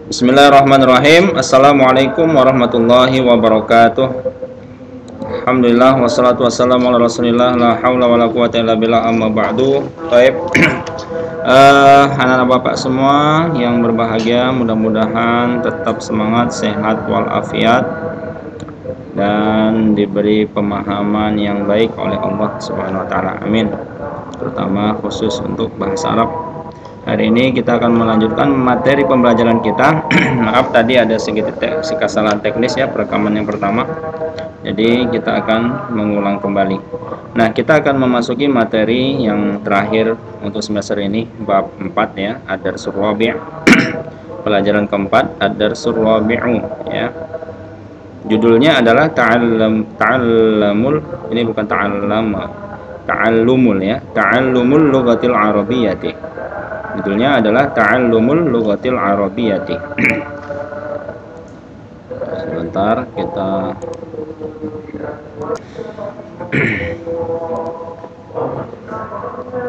Bismillahirrahmanirrahim. Assalamualaikum warahmatullahi wabarakatuh. Alhamdulillah wassalatu wassalamu ala Rasulillah la haula wala quwata illa billah amma ba'du. Baik. Anak-anak Bapak semua yang berbahagia, mudah-mudahan tetap semangat, sehat walafiat dan diberi pemahaman yang baik oleh Allah Subhanahu wa taala. Amin. Terutama khusus untuk bahasa Arab. Hari ini kita akan melanjutkan materi pembelajaran kita. Maaf tadi ada sedikit kesalahan teknis ya perekaman yang pertama. Jadi kita akan mengulang kembali. Nah, kita akan memasuki materi yang terakhir untuk semester ini, bab 4 ya, ad-darsul rabi'. Pelajaran keempat, ad-darsul rabi'u ya. Judulnya adalah ta'allamul, ini bukan ta'allumul ya, ta'allumul lughatil arabiyyati. Judulnya adalah Ta'allumul Lughatil Arabiyyati. Sebentar kita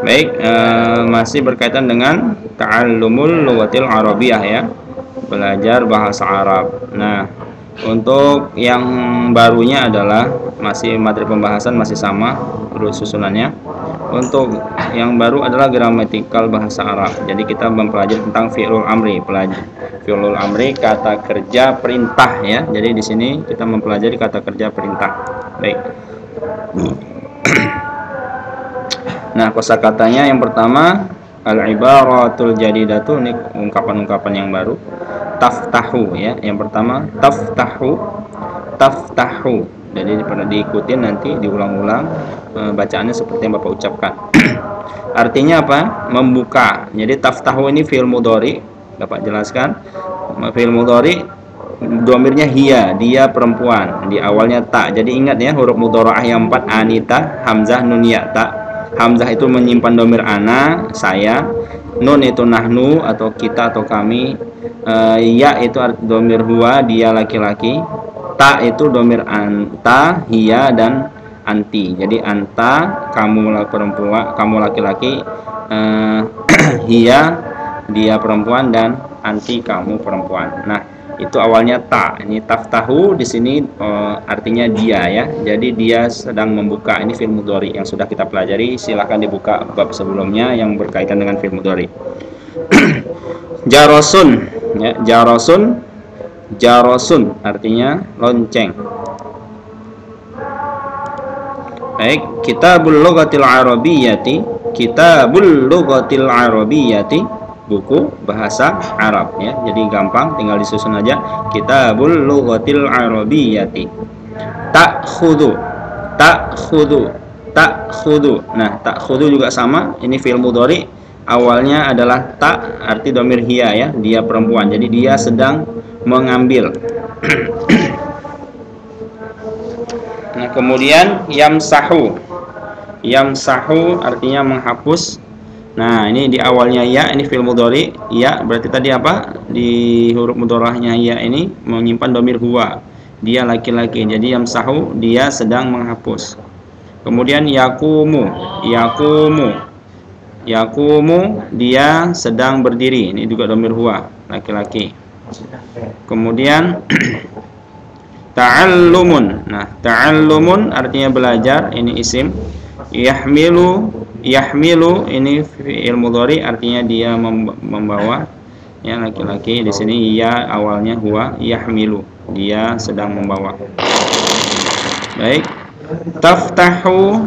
baik, masih berkaitan dengan Ta'allumul Lughatil Arabiyyah ya, belajar bahasa Arab. Nah, untuk yang barunya adalah masih materi pembahasan masih sama urut susunannya. Untuk yang baru adalah gramatikal bahasa Arab. Jadi kita mempelajari tentang fi'lul amri. Fi'lul amri kata kerja perintah ya. Jadi di sini kita mempelajari kata kerja perintah. Baik. Nah, kosakatanya yang pertama al-ibaratul jadidatu, ini ungkapan-ungkapan yang baru. Taftahu ya. Yang pertama taftahu. Jadi pernah diikutin nanti diulang-ulang bacaannya seperti yang Bapak ucapkan. Artinya apa? Membuka. Jadi taftahu ini fi'il mudhari, Bapak jelaskan. Fi'il mudhari domirnya hiya, dia perempuan. Di awalnya ta. Jadi ingat ya huruf mudharaah yang 4, anita, hamzah, nun, ya, ta. Hamzah itu menyimpan domir ana, saya. Nun itu nahnu atau kita atau kami. Ya itu domir huwa, dia laki-laki. Ta itu domir anta, hiya, dan anti. Jadi anta kamu perempuan, kamu laki-laki, hiya dia perempuan, dan anti kamu perempuan. Nah, itu awalnya ta. Ini taftahu di sini artinya dia ya. Jadi dia sedang membuka. Ini fi'il mudhari yang sudah kita pelajari. Silahkan dibuka bab sebelumnya yang berkaitan dengan fi'il mudhari. Jarosun ya, Jarosun artinya lonceng. Baik, Kitabul Lughatil Arabiyyati, buku bahasa Arab ya. Jadi gampang, tinggal disusun aja. Kitabul Lughatil Arabiyyati. Ta'khudhu. Nah, ta'khudhu juga sama, ini fi'il mudhari. Awalnya adalah ta, arti domir hiya ya, dia perempuan. Jadi dia sedang mengambil. Nah, kemudian yamsahu artinya menghapus. Nah, ini di awalnya ya, ini fi'il mudhari ya, berarti tadi apa? Di huruf mudharahnya ya ini menyimpan domir huwa, dia laki-laki. Jadi yamsahu, dia sedang menghapus. Kemudian yakumu, dia sedang berdiri. Ini juga domir huwa, laki-laki. Kemudian ta'allumun. Nah, ta'allumun artinya belajar, ini isim. Yahmilu ini fi'il mudhari, artinya dia membawa ya, laki-laki. Di sini ya awalnya huwa, yahmilu, dia sedang membawa. Baik. Taftahu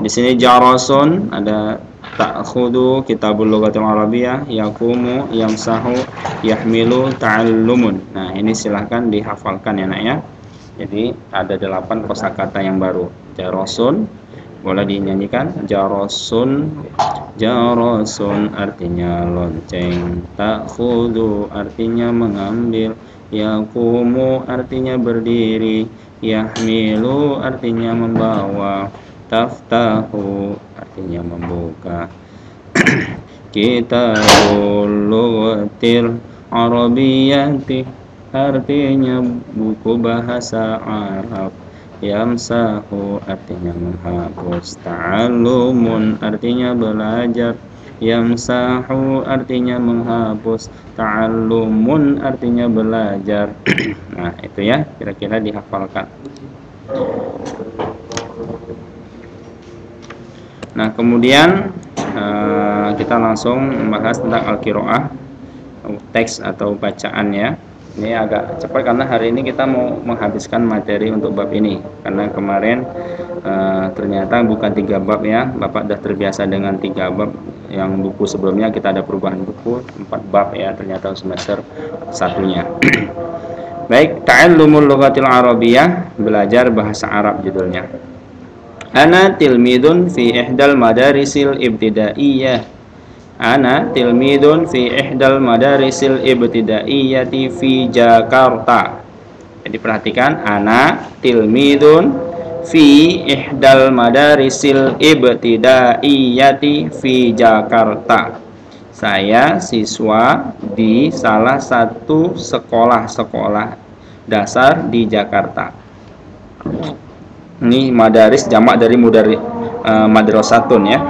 di sini jarasun, ada ta'khudhu, Kitabul Lughatil Arabiyyah, yaqumu, yamsahu, yahmilu, ta'allumun. Nah, ini silahkan dihafalkan ya nak ya. Jadi ada 8 kosakata yang baru. Jarosun boleh dinyanyikan. Jarosun artinya lonceng. Ta'khudhu artinya mengambil. Yaqumu artinya berdiri. Yahmilu artinya membawa. Taftahu artinya membuka. Kitabul Lughatil Arabiyyati artinya buku bahasa Arab. Yamsahu artinya menghapus. Ta'allumun artinya belajar. Yamsahu artinya menghapus, ta'allumun artinya belajar. Nah, itu ya, kira-kira dihafalkan. Nah, kemudian kita langsung membahas tentang al-qiraah, teks atau bacaan ya. Ini agak cepat karena hari ini kita mau menghabiskan materi untuk bab ini. Karena kemarin ternyata bukan 3 bab ya. Bapak sudah terbiasa dengan 3 bab. Yang buku sebelumnya kita ada perubahan buku 4 bab ya. Ternyata semester satunya. Baik, ta'allumul lughatil arabiyyah, belajar bahasa Arab judulnya. Ana tilmidun fi ihdal madarisil ibtidaiyah. Ana tilmidun fi ihdal madarisil ibtidaiyati fi Jakarta. Jadi perhatikan, ana tilmidun fi ihdal madarisil ibtidaiyati fi Jakarta. Saya siswa di salah satu sekolah-sekolah dasar di Jakarta. Ini madaris jamak dari madrasatun ya.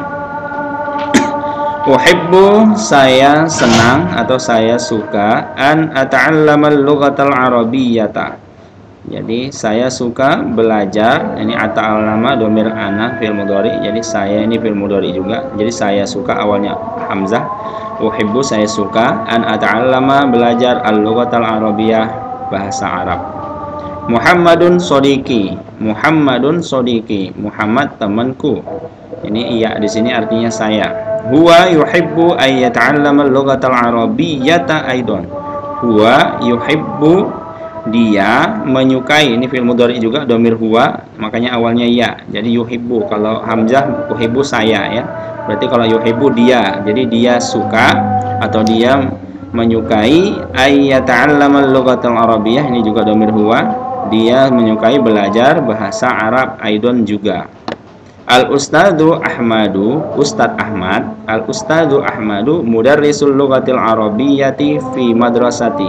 Uhibbu, saya senang atau saya suka, an ata'allamal lughatal arabiyyata. Jadi saya suka belajar. Ini ata'allama domir ana fil mudhari. Jadi saya ini fil mudhari juga. Jadi saya suka awalnya hamzah. Uhibbu, saya suka, an ata'allama, belajar al-lughatal arabiyyah, bahasa Arab. Muhammadun sodiki. Muhammadun sodiki. Muhammad temanku. Ini iya di sini artinya saya. Huwa yuhibbu ay yata'allama al-lughatal arabiyyata aidan. Huwa yuhibbu, dia menyukai. Ini fi'il mudhari juga domir huwa, makanya awalnya ya. Jadi yuhibbu, kalau hamzah uhibbu saya ya. Berarti kalau yuhibbu dia, jadi dia suka atau dia menyukai ay yata'allama al-lughatal arabiyyah, ini juga domir huwa. Dia menyukai belajar bahasa Arab aidan juga. Al-Ustadzu Ahmadu, Ustadz Ahmad. Al-Ustadzu Ahmadu mudarrisul lughatil arabiyyati fi madrasati.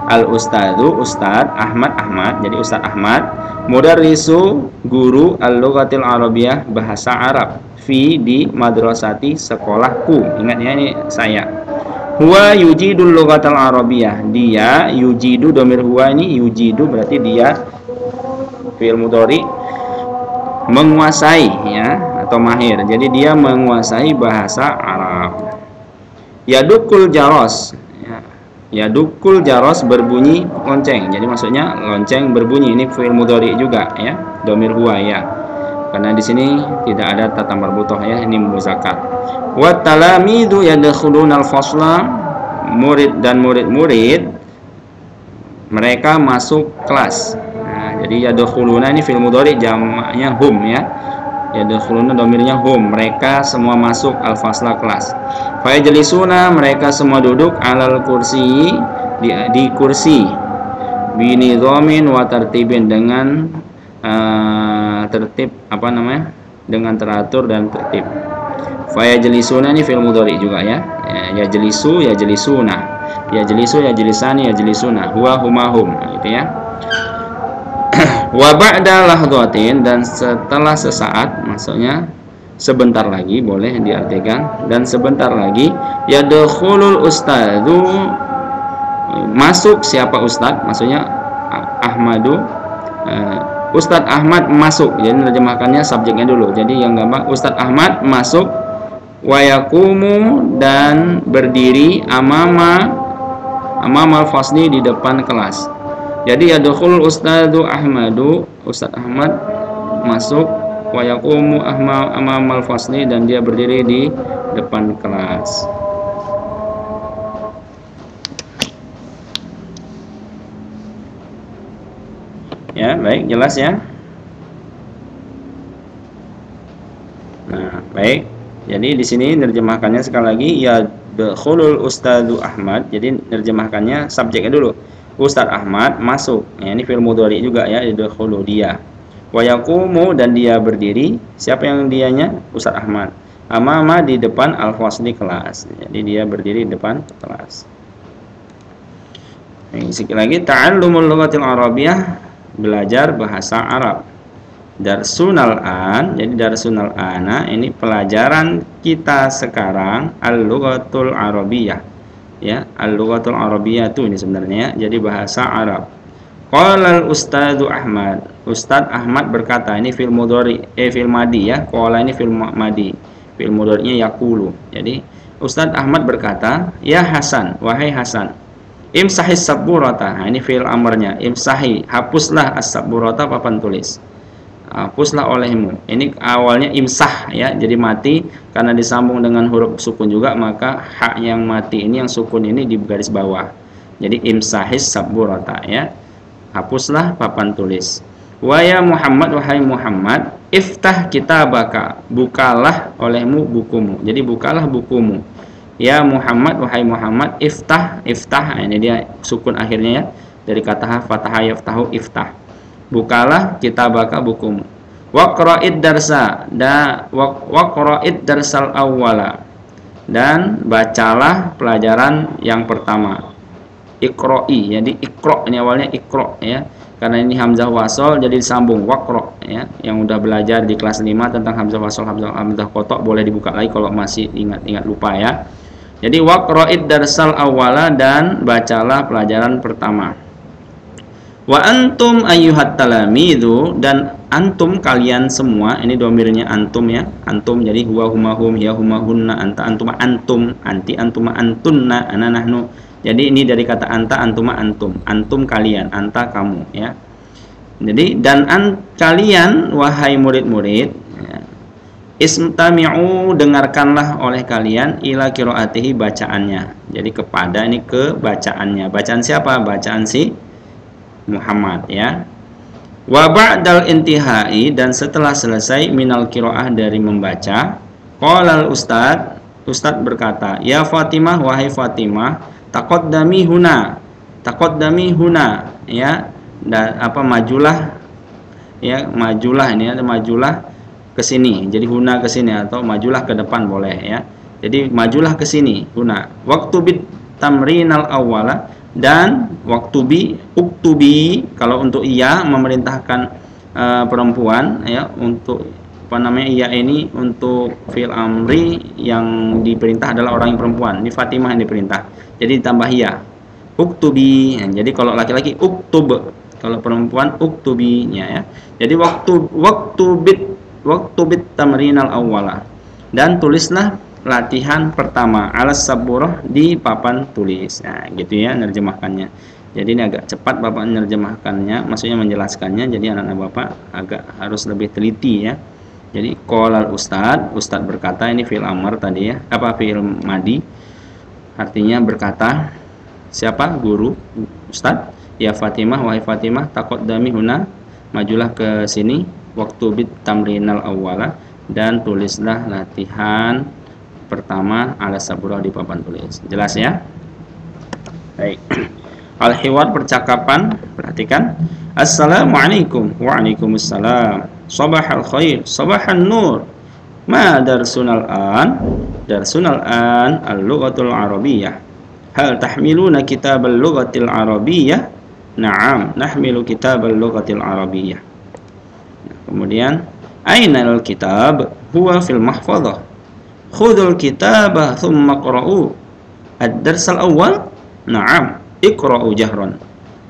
Al-Ustadzu, Ustadz Ahmad, jadi Ustadz Ahmad, mudarrisu, guru, al-lughatil arabiyyah, bahasa Arab, fi, di, madrasati, sekolahku. Ingat ya, ini saya. Huwa yujidul lughatal arabiyyah, dia, yujidu domir huwa, ini yujidu berarti dia fi'il mudhari, menguasai ya atau mahir. Jadi dia menguasai bahasa Arab. Yadukul jaros ya. Yadukul jaros, berbunyi lonceng. Jadi maksudnya lonceng berbunyi. Ini fi'il mudhari juga ya, domir huwa ya. Karena di sini tidak ada tata marbuthah ya, ini muzakkar. Wa talamidu yadkhuluna al-fasla, murid dan murid-murid mereka masuk kelas. Jadi yadkhuluna ini fi'il mudhari jamaknya hum ya. Yadkhuluna domirnya hum, mereka semua masuk al-fasla, kelas. Fa yajlisuna, mereka semua duduk, alal kursi, di kursi, binidhamin wa tartibin, dengan tertib dengan teratur dan tertib. Fa yajlisuna ini fi'il mudhari juga ya. Yajlisu, yajlisuna, yajlisu, yajlisani, yajlisuna, huwa, huma, hum, gitu ya. Wa ba'da lahdhatin, dan setelah sesaat, maksudnya sebentar lagi, boleh diartikan, dan sebentar lagi, yadkhulul ustadzu, masuk siapa ustadz, maksudnya Ahmadu, Ustadz Ahmad masuk. Jadi terjemahkannya subjeknya dulu. Jadi yang gampang, Ustadz Ahmad masuk, wa yaqumu, dan berdiri, amamal fasli, di depan kelas. Jadi yadkhulul ustadzu Ahmadu, Ustadz Ahmad masuk, wa yaqumu amamal fasli, dan dia berdiri di depan kelas. Ya, baik, jelas ya. Nah, baik. Jadi di sini nerjemahkannya sekali lagi, yadkhulul ustadzu Ahmad. Jadi nerjemahkannya subjeknya dulu. Ustadz Ahmad masuk. Ya, ini fi'il mudhari juga ya, yadkhulu, dia. Wa yaqumu, dan dia berdiri. Siapa yang dianya? Ustadz Ahmad. Amama, di depan, al-fasli, kelas. Jadi dia berdiri di depan kelas. Sekali lagi, ta'allumul lughatil arabiyyah, belajar bahasa Arab. Darsunal an, jadi darsunal ana ini pelajaran kita sekarang al-lughatul arabiyyah. Ya, al-lughatul arabiyyah itu ini sebenarnya jadi bahasa Arab. Qala al-ustadzu Ahmad. Ustadz Ahmad berkata, ini fil mudhari fil madi ya. Qala ini fil madi. Fil mudhari'nya yaqulu. Jadi Ustadz Ahmad berkata, ya Hasan, wahai Hasan, imsahis saburata. Nah, ini fil amrnya. Imsahi, hapuslah as-saburata papan tulis. Hapuslah olehmu. Ini awalnya imsah ya, jadi mati karena disambung dengan huruf sukun juga, maka hak yang mati ini yang sukun ini di garis bawah. Jadi imsahis saburata ya. Hapuslah papan tulis. Wa ya Muhammad, wahai Muhammad, iftah kitabaka, bukalah olehmu bukumu. Jadi bukalah bukumu. Ya Muhammad, wahai Muhammad, iftah, ini dia sukun akhirnya ya, dari kata fatah yaftahu iftah. Bukalah kitabaka bukumu. Waqra'id darsa, waqra'id darsal awwala, dan bacalah pelajaran yang pertama. Iqra'i, jadi iqra ini awalnya iqra ya. Karena ini hamzah wasol jadi disambung waqra ya. Yang udah belajar di kelas 5 tentang hamzah wasol, hamzah qotok boleh dibuka lagi kalau masih ingat lupa ya. Jadi waqra'id darsal awwala, dan bacalah pelajaran pertama. Wa antum ayyuhat talamidu, dan antum kalian semua, ini domirnya antum ya, antum jadi huwa huma hum ya huma hunna anta antuma antum anti antuma antunna ana nahnu. Jadi ini dari kata anta antuma antum, antum kalian, anta kamu ya. Jadi dan kalian wahai murid-murid ya, istami'u, dengarkanlah oleh kalian ila qiraatihi, bacaannya. Jadi kepada ini ke bacaannya. Bacaan siapa? Bacaan si Muhammad ya. Wa ba'dal intihai, dan setelah selesai minal qiraah dari membaca, qala al ustad berkata, ya Fatimah, wahai Fatimah, taqaddami huna ya, dan majulah ya, majulah ini ada majulah ke sini. Jadi huna ke sini atau majulah ke depan boleh ya. Jadi majulah ke sini huna. Waktu bit tamrinal awwala, dan uktubi kalau untuk iya memerintahkan perempuan ya, untuk iya ini untuk fil amri yang diperintah adalah orang yang perempuan. Ini Fatimah yang diperintah. Jadi ditambah iya. Uktubi. Jadi kalau laki-laki uktub, kalau perempuan uktubinya ya. Jadi waktu bit tamrinal awwala, dan tulislah latihan pertama alas saburah, di papan tulis. Nah, gitu ya nerjemahkannya. Jadi ini agak cepat Bapak menerjemahkannya, maksudnya menjelaskannya. Jadi anak-anak Bapak agak harus lebih teliti ya. Jadi qolal ustad berkata, ini fi'il amr tadi ya, fi'il madi, artinya berkata siapa? Guru, ustad. Ya Fatimah, wahai Fatimah, taqaddami huna, majulah ke sini, waktu bit tamrinal awwala, dan tulislah latihan pertama ala saburah, di papan tulis. Jelas ya? Baik. Al-hiwar, percakapan, perhatikan. Assalamualaikum. Waalaikumsalam. Sabahal khair, sabahan nur. Ma darsunal an? Darsunal an al-lughatul arabiyyah. Hal tahmiluna kitabal lughatil arabiyyah? Na'am, nahmilu kitabal lughatil arabiyyah. Kemudian, ainal kitab? Huwa fil mahfadhah. Khudul kitabah thumma qra'u ad-darsal awal. Na'am, iqra'u jahran.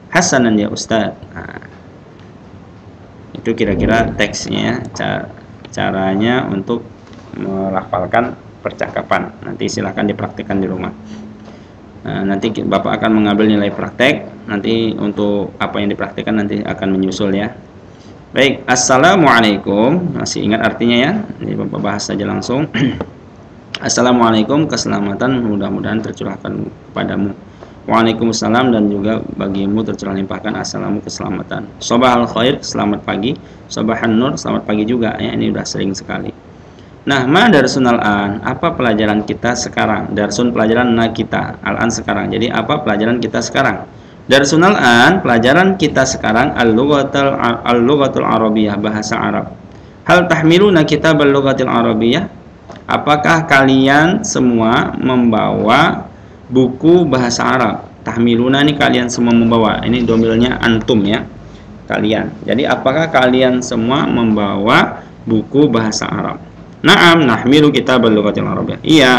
Hasanan ya Ustaz. Nah, itu kira-kira teksnya, caranya untuk melafalkan percakapan. Nanti silahkan dipraktikkan di rumah. Nah, nanti Bapak akan mengambil nilai praktek. Nanti untuk apa yang dipraktikkan nanti akan menyusul ya. Baik, assalamualaikum. Masih ingat artinya ya? Ini Bapak bahas saja langsung. Assalamualaikum, keselamatan mudah-mudahan tercurahkan kepadamu. Waalaikumsalam, dan juga bagimu tercurah limpahkan assalamu, keselamatan. Sabahal khair, selamat pagi. Sabahan nur, selamat pagi juga ya, ini udah sering sekali. Nah, ma darsunal an, apa pelajaran kita sekarang? Darsun pelajaran na kita, al-an sekarang. Jadi apa pelajaran kita sekarang? Darsunal an, pelajaran kita sekarang al-lughatul arabiyyah, bahasa Arab. Hal tahmiluna kitabal lughatil arabiyyah? Apakah kalian semua membawa buku bahasa Arab? Tahmiluna ini kalian semua membawa. Ini domilnya antum ya. kalian. Jadi apakah kalian semua membawa buku bahasa Arab? Na'am nahmilu kitabal lughatil arabiyyah. Iya,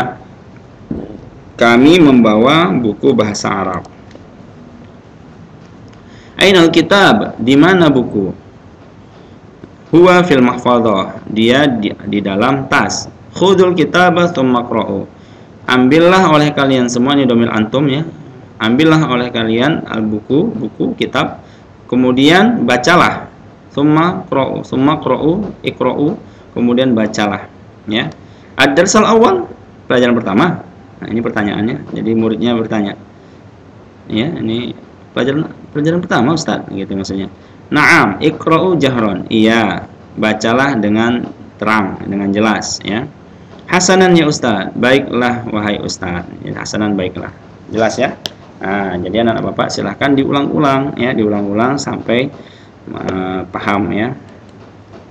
kami membawa buku bahasa Arab. Ainal kitab, di mana buku? Huwa fil mahfadhah, dia di dalam tas. Khudul kitaba tsumma qra'u. Ambillah oleh kalian semua, ini domir antum ya. Ambillah oleh kalian buku kitab, kemudian bacalah. Tsumma qra'u, iqra'u, kemudian bacalah ya. Ad-darsal awal, pelajaran pertama. Nah, ini pertanyaannya. Jadi muridnya bertanya. Ya, ini pelajaran pertama Ustaz, gitu maksudnya. Naam, iqra'u jahron. Iya, bacalah dengan terang, dengan jelas ya. Hasanan ya Ustaz. Baiklah wahai Ustaz. Ya, hasanan baiklah. Jelas ya? Nah, jadi anak Bapak silahkan diulang-ulang ya, diulang-ulang sampai paham ya.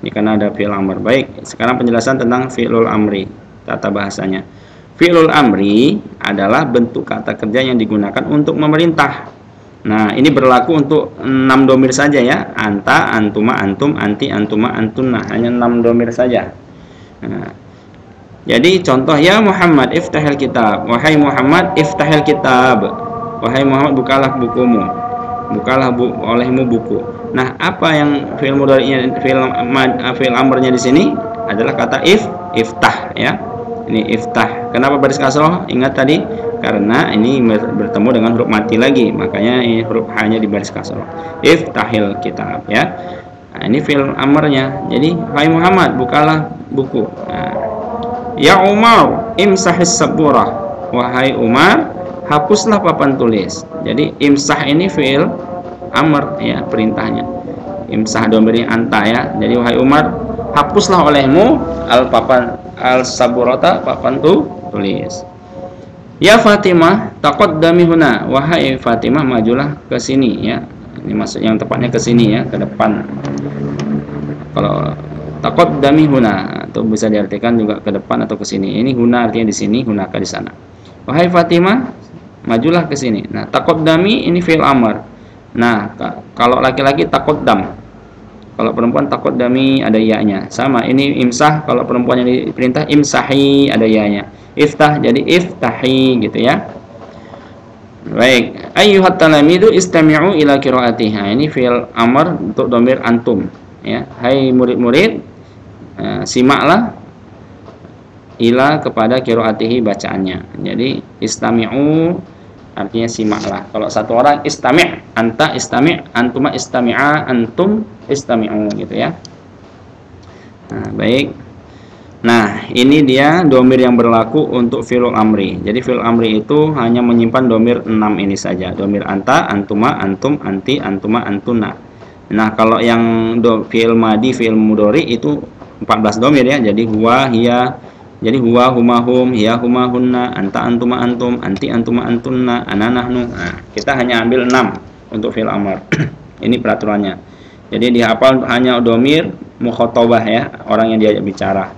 Ini karena ada fi'il amr. Baik, sekarang penjelasan tentang fi'lul amri, tata bahasanya. Fi'lul amri adalah bentuk kata kerja yang digunakan untuk memerintah. Nah, ini berlaku untuk 6 domir saja ya. Anta, antuma, antum, anti, antuma, antunna. Hanya 6 domir saja. Nah, jadi contoh, ya Muhammad iftahil kitab. Wahai Muhammad iftahil kitab. Wahai Muhammad bukalah bukumu. Bukalah olehmu buku. Nah, apa yang fi'il mudhari'nya, fi'il amrnya di sini adalah kata iftah ya. Ini iftah. Kenapa baris kasroh? Ingat tadi, karena ini bertemu dengan huruf mati lagi, makanya ini huruf H-nya di baris kasroh. Iftahil kitab ya. Nah, ini fi'il amrnya. Jadi, wahai Muhammad bukalah buku. Nah, ya Umar imsahis saburah. Wahai Umar, hapuslah papan tulis. Jadi imsah ini fi'il amr ya, perintahnya. Imsah domirnya anta ya. Jadi wahai Umar, hapuslah olehmu al-saburata, papan tulis. Ya Fatimah taqaddami huna. Wahai Fatimah, majulah ke sini ya. Ini maksud yang tepatnya ke sini ya, ke depan. Kalau taqaddami huna atau bisa diartikan juga ke depan atau ke sini. Ini huna artinya di sini, hunaka di sana. Wahai Fatimah, majulah ke sini. Nah, taqaddami ini fi'il amr. Nah, kalau laki-laki taqaddam. Kalau perempuan taqaddami ada ya-nya. Sama, ini imsah, kalau perempuan yang diperintah imsahi ada ya-nya. Iftah jadi iftahi gitu ya. Baik, ayyuhat talamidu istami'u ila qiraatiha. Ini fi'il amr untuk domir antum ya. Hai murid-murid, simaklah ila kepada qiraatihi bacaannya. Jadi istami'u artinya simaklah. Kalau satu orang istami', anta istami', antuma istami'a, antum istami'u gitu ya. Nah, baik. Nah, ini dia domir yang berlaku untuk fi'lul amri. Jadi fi'lul amri itu hanya menyimpan domir 6 ini saja. Domir anta, antuma, antum, anti, antuma, antuna. Nah, kalau yang fi'il madi, fi'il mudhari itu 14 domir ya. Jadi huwa, hiya, jadi huwa, huma, hum, hiya, huma, hunna, anta, antuma, antum, anti, antuma, antunna, ana, nahnu. Nah, kita hanya ambil 6 untuk fi'il amr. Ini peraturannya. Jadi dihafal hanya domir mukhatabah ya, orang yang diajak bicara.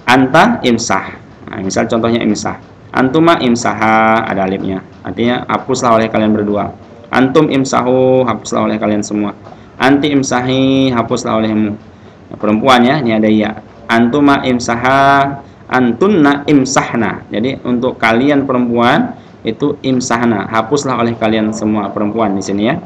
Anta imsah. Nah, misal contohnya imsah. Antuma imsaha, ada alifnya. Artinya hapuslah oleh kalian berdua. Antum imsahu, hapuslah oleh kalian semua. Anti imsahi, hapuslah olehmu. Nah, perempuan ya, ini ada ya. Antuma imsaha, antunna imsahna. Jadi untuk kalian perempuan itu imsahna, hapuslah oleh kalian semua perempuan di sini ya.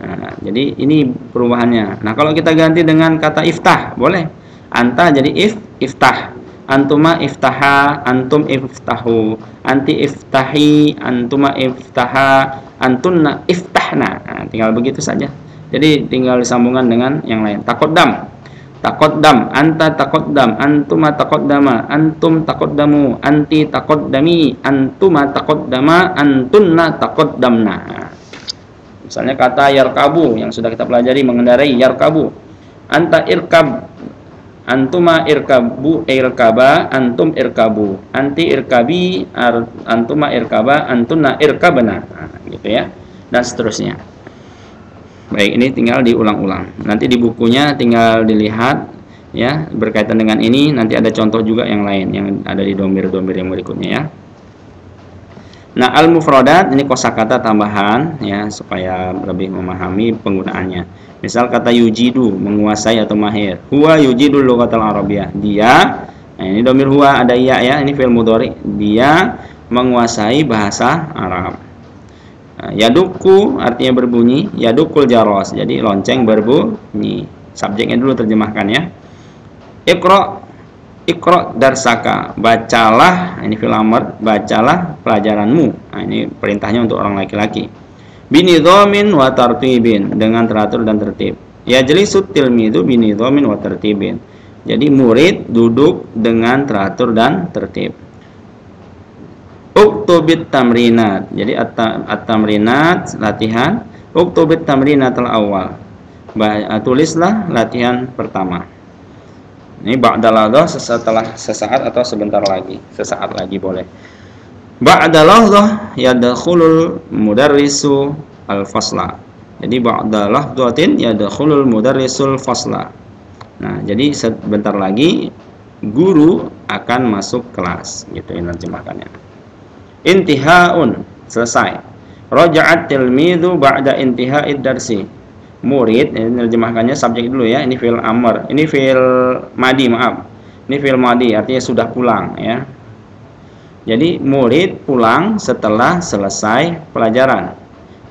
Nah, jadi ini perubahannya. Nah, kalau kita ganti dengan kata iftah, boleh. Anta jadi iftah. Antuma iftaha, antum iftahu. Anti iftahi, antuma iftaha, antunna iftahna. Nah, tinggal begitu saja. Jadi tinggal disambungkan dengan yang lain. Taqaddam. Taqaddam, anta taqaddam, antuma taqaddama, antum taqaddamu, anti taqaddami, antuma taqaddama, antunna taqaddamna. Misalnya kata yarkabu yang sudah kita pelajari, mengendarai, yarkabu. Anta irkab, antuma irkabu, irkaba, antum irkabu, anti irkabi, antuma irkaba, antunna irkabna. Nah, gitu ya. Dan seterusnya. Baik, ini tinggal diulang-ulang. Nanti di bukunya tinggal dilihat ya, berkaitan dengan ini nanti ada contoh juga yang lain yang ada di domir-domir yang berikutnya ya. Nah, al-mufradat ini kosakata tambahan ya supaya lebih memahami penggunaannya. Misal kata yujidu, menguasai atau mahir. Huwa yujidul lughatal arabiyyah. Dia, nah ini domir huwa ada ya, ini fi'il mudhari. Dia menguasai bahasa Arab. Nah, yaduku artinya berbunyi, yadukul jaros. Jadi lonceng berbunyi. Subjeknya dulu terjemahkan ya. Iqra darsaka, bacalah, ini fil amr, bacalah pelajaranmu. Nah, ini perintahnya untuk orang laki-laki. Binidhamin wa tartibin, dengan teratur dan tertib. Yajlisut tilmidu binidhamin wa tartibin. Jadi murid duduk dengan teratur dan tertib. Uktubit tamrinat. Jadi at-tamrinat latihan. Uktubit tamrinatul awal. Tulislah latihan pertama. Ini ba'dalahdah sesaat atau sebentar lagi. Sesaat lagi boleh. Ba'dalahdah yadkhulul mudarrisu al-fasla. Jadi ba'dalahdatin yadkhulul mudarrisul fasla. Nah, jadi sebentar lagi guru akan masuk kelas. Gitu ini terjemahkannya. Intihaun, selesai. Raja'at tilmidhu ba'da intiha'id darsi. Murid, ini terjemahkannya subjek dulu ya. Ini fi'il amr, ini fi'il madi, maaf. Ini fi'il madi, artinya sudah pulang ya. Jadi murid pulang setelah selesai pelajaran.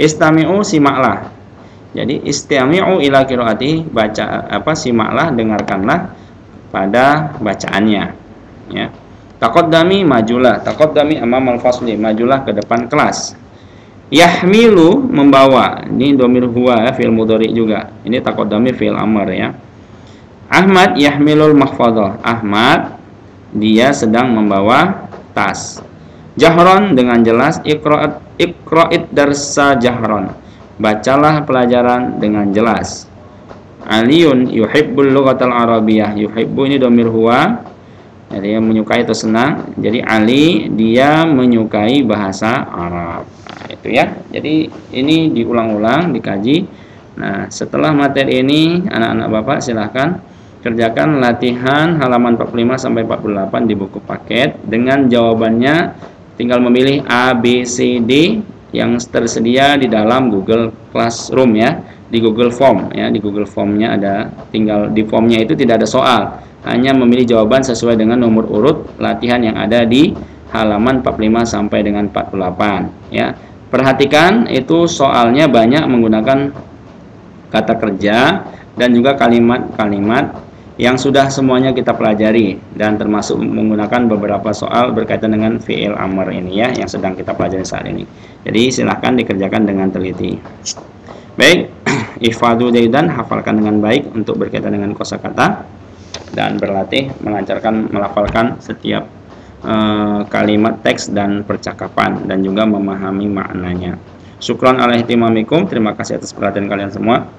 Istami'u, simaklah. Jadi istami'u ila qiraati, baca simaklah, dengarkanlah pada bacaannya ya. Taqaddami, majulah. Taqaddami amamal fasli, majulah ke depan kelas. Yahmilu, membawa. Ini domir huwa ya, fi'il mudhari juga. Ini taqaddami fi'il amr ya. Ahmad yahmilul mahfadhah. Ahmad dia sedang membawa tas. Jahron, dengan jelas. Iqra'id darsa jahron. Bacalah pelajaran dengan jelas. Aliyun yuhibbul lughatal arabiyyah. Yuhibbu ini domir huwa. Jadi yang menyukai atau senang. Jadi Ali dia menyukai bahasa Arab. Nah, itu ya. Jadi ini diulang-ulang, dikaji. Nah, setelah materi ini anak-anak Bapak silahkan kerjakan latihan halaman 45 sampai 48 di buku paket dengan jawabannya. Tinggal memilih A, B, C, D yang tersedia di dalam Google Classroom ya, di Google Form ya. Di Google Formnya ada, tinggal di formnya itu tidak ada soal. Hanya memilih jawaban sesuai dengan nomor urut latihan yang ada di halaman 45 sampai dengan 48 ya. Perhatikan itu soalnya banyak menggunakan kata kerja dan juga kalimat-kalimat yang sudah semuanya kita pelajari, dan termasuk menggunakan beberapa soal berkaitan dengan fi'il amr ini ya, yang sedang kita pelajari saat ini. Jadi silahkan dikerjakan dengan teliti. Baik, ihfadhu jaydan, hafalkan dengan baik untuk berkaitan dengan kosakata, dan berlatih melancarkan melafalkan setiap kalimat teks dan percakapan, dan juga memahami maknanya. Syukran ala ihtimamikum, terima kasih atas perhatian kalian semua.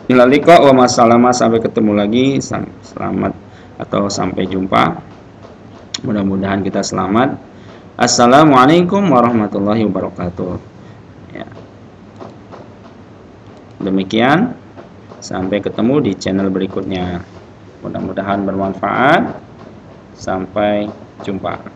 Ilal liqa wa masalama, sampai ketemu lagi, selamat atau sampai jumpa. Mudah-mudahan kita selamat. Assalamualaikum warahmatullahi wabarakatuh. Ya. Demikian, sampai ketemu di channel berikutnya. Mudah-mudahan bermanfaat. Sampai jumpa.